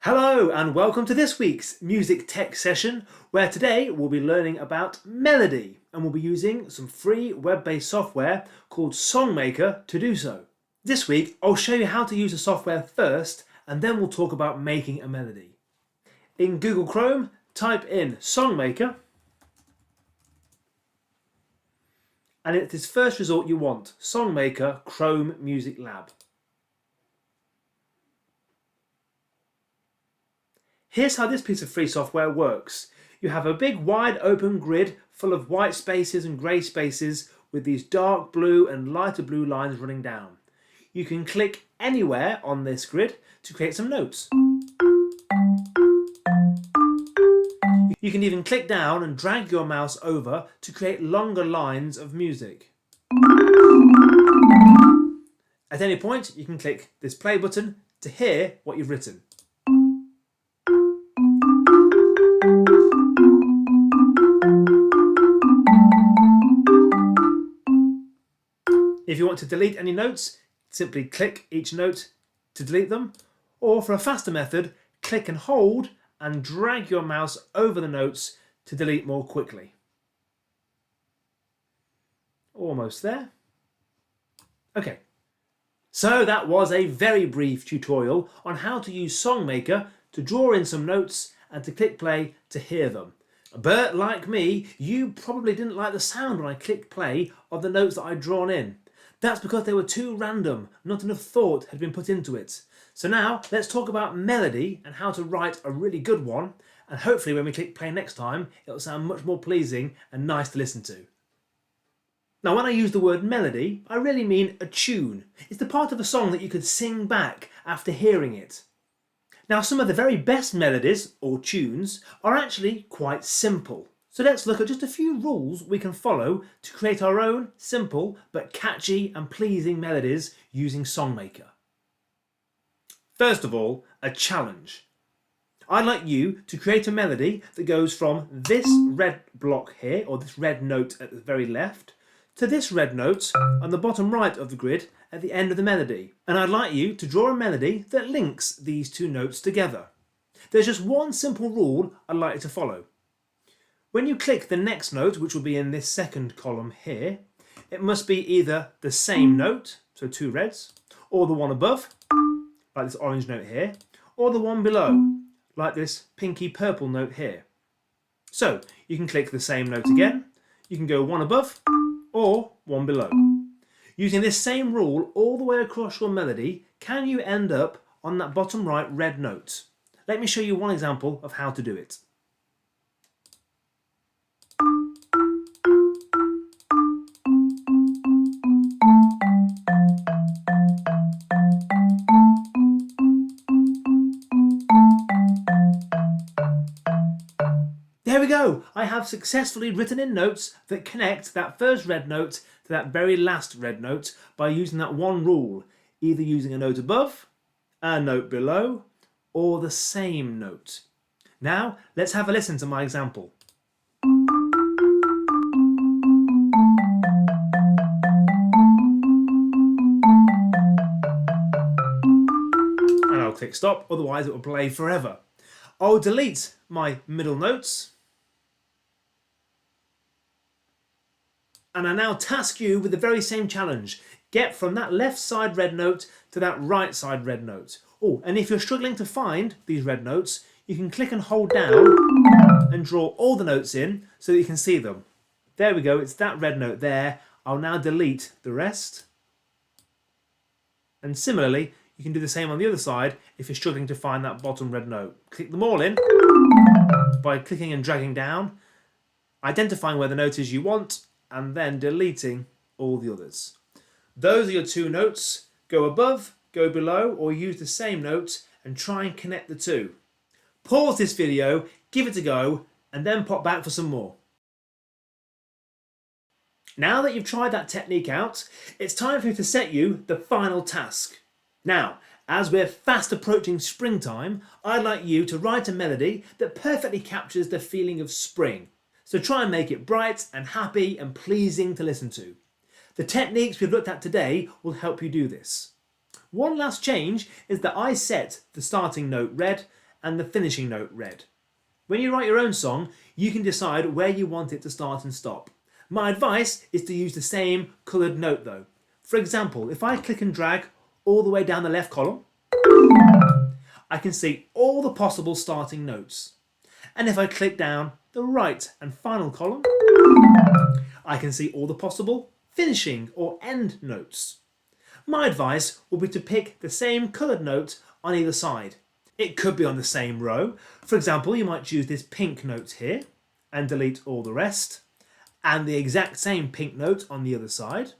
Hello and welcome to this week's music tech session, where today we'll be learning about melody and we'll be using some free web-based software called Songmaker to do so. This week I'll show you how to use the software first and then we'll talk about making a melody. In Google Chrome, type in Songmaker and it's this first result you want, Songmaker Chrome Music Lab. Here's how this piece of free software works. You have a big wide open grid full of white spaces and grey spaces with these dark blue and lighter blue lines running down. You can click anywhere on this grid to create some notes. You can even click down and drag your mouse over to create longer lines of music. At any point you can click this play button to hear what you've written. If you want to delete any notes, simply click each note to delete them, or for a faster method, click and hold and drag your mouse over the notes to delete more quickly. Almost there. Okay, so that was a very brief tutorial on how to use Songmaker to draw in some notes and to click play to hear them. But like me, you probably didn't like the sound when I clicked play of the notes that I'd drawn in. That's because they were too random, not enough thought had been put into it. So now let's talk about melody and how to write a really good one, and hopefully when we click play next time it'll sound much more pleasing and nice to listen to. Now when I use the word melody, I really mean a tune. It's the part of a song that you could sing back after hearing it. Now some of the very best melodies, or tunes, are actually quite simple. So let's look at just a few rules we can follow to create our own simple but catchy and pleasing melodies using Songmaker. First of all, a challenge. I'd like you to create a melody that goes from this red block here, or this red note at the very left, to this red note on the bottom right of the grid at the end of the melody. And I'd like you to draw a melody that links these two notes together. There's just one simple rule I'd like you to follow. When you click the next note, which will be in this second column here, it must be either the same note, so two reds, or the one above, like this orange note here, or the one below, like this pinky purple note here. So you can click the same note again, you can go one above or one below. Using this same rule all the way across your melody, can you end up on that bottom right red note? Let me show you one example of how to do it. There we go! I have successfully written in notes that connect that first red note to that very last red note by using that one rule, either using a note above, a note below, or the same note. Now let's have a listen to my example. And I'll click stop, otherwise it will play forever. I'll delete my middle notes. And I now task you with the very same challenge. Get from that left side red note to that right side red note. Oh, and if you're struggling to find these red notes, you can click and hold down and draw all the notes in so that you can see them. There we go, it's that red note there. I'll now delete the rest. And similarly, you can do the same on the other side if you're struggling to find that bottom red note. Click them all in by clicking and dragging down, identifying where the note is you want, and then deleting all the others. Those are your two notes. Go above, go below, or use the same note and try and connect the two. Pause this video, give it a go, and then pop back for some more. Now that you've tried that technique out, it's time for you to set you the final task. Now, as we're fast approaching springtime, I'd like you to write a melody that perfectly captures the feeling of spring. So try and make it bright and happy and pleasing to listen to. The techniques we've looked at today will help you do this. One last change is that I set the starting note red and the finishing note red. When you write your own song, you can decide where you want it to start and stop. My advice is to use the same coloured note though. For example, if I click and drag all the way down the left column, I can see all the possible starting notes. And if I click down the right and final column, I can see all the possible finishing or end notes. My advice would be to pick the same coloured note on either side. It could be on the same row. For example, you might choose this pink note here and delete all the rest, and the exact same pink note on the other side,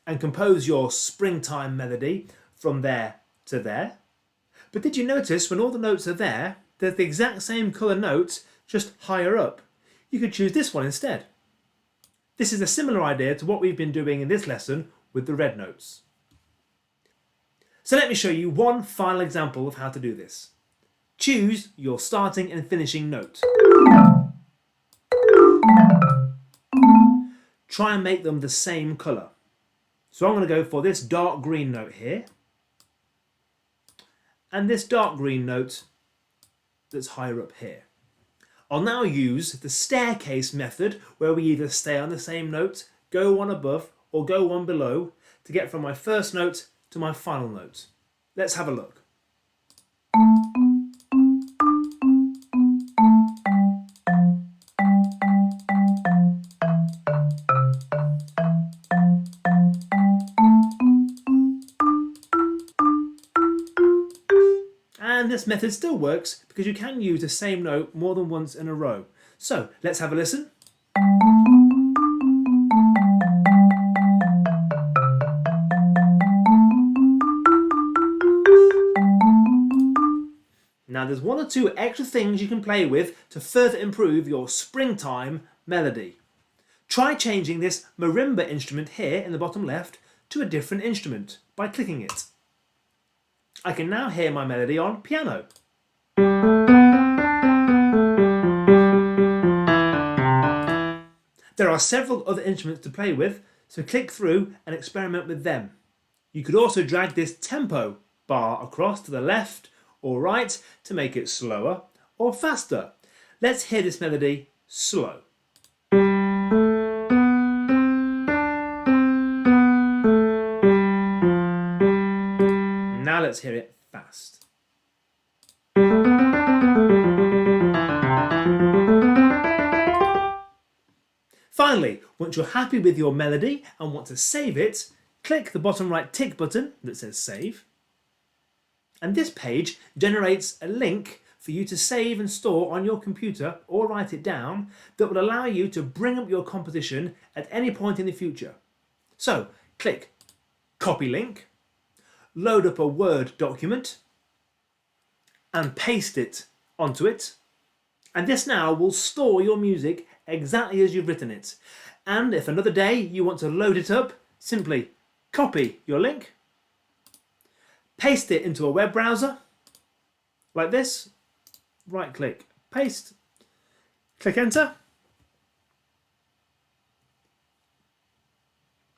and compose your springtime melody from there to there. But did you notice when all the notes are there, there's the exact same colour note just higher up? You could choose this one instead. This is a similar idea to what we've been doing in this lesson with the red notes. So let me show you one final example of how to do this. Choose your starting and finishing note. Try and make them the same colour. So I'm going to go for this dark green note here, and this dark green note that's higher up here. I'll now use the staircase method, where we either stay on the same note, go one above, or go one below to get from my first note to my final note. Let's have a look. And this method still works because you can use the same note more than once in a row. So let's have a listen. Now there's one or two extra things you can play with to further improve your springtime melody. Try changing this marimba instrument here in the bottom left to a different instrument by clicking it. I can now hear my melody on piano. There are several other instruments to play with, so click through and experiment with them. You could also drag this tempo bar across to the left or right to make it slower or faster. Let's hear this melody slow. Now let's hear it fast. Finally, once you're happy with your melody and want to save it, click the bottom right tick button that says save. And this page generates a link for you to save and store on your computer or write it down that will allow you to bring up your composition at any point in the future. So click copy link, load up a Word document and paste it onto it. And this now will store your music exactly as you've written it. And if another day you want to load it up, simply copy your link, paste it into a web browser, like this, right click, paste, click enter,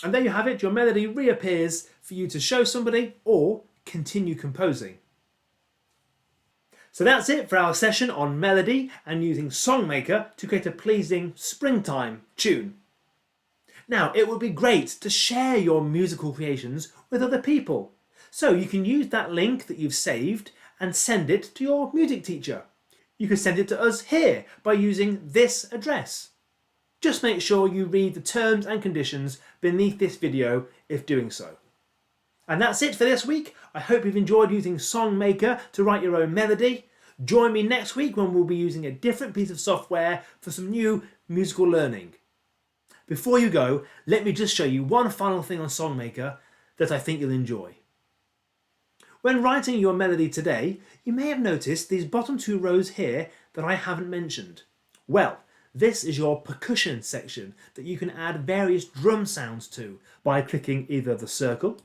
and there you have it, your melody reappears for you to show somebody or continue composing. So that's it for our session on melody and using Songmaker to create a pleasing springtime tune. Now, it would be great to share your musical creations with other people. So you can use that link that you've saved and send it to your music teacher. You can send it to us here by using this address. Just make sure you read the terms and conditions beneath this video if doing so. And that's it for this week. I hope you've enjoyed using Songmaker to write your own melody. Join me next week when we'll be using a different piece of software for some new musical learning. Before you go, let me just show you one final thing on Songmaker that I think you'll enjoy. When writing your melody today, you may have noticed these bottom two rows here that I haven't mentioned. Well, this is your percussion section that you can add various drum sounds to by clicking either the circle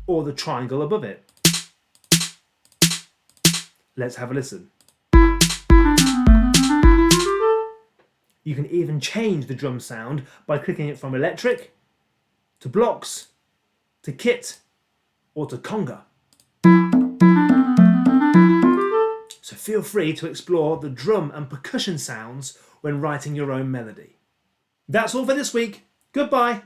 or the triangle above it. Let's have a listen. You can even change the drum sound by clicking it from electric to blocks to kit or to conga. feel free to explore the drum and percussion sounds when writing your own melody. That's all for this week. Goodbye.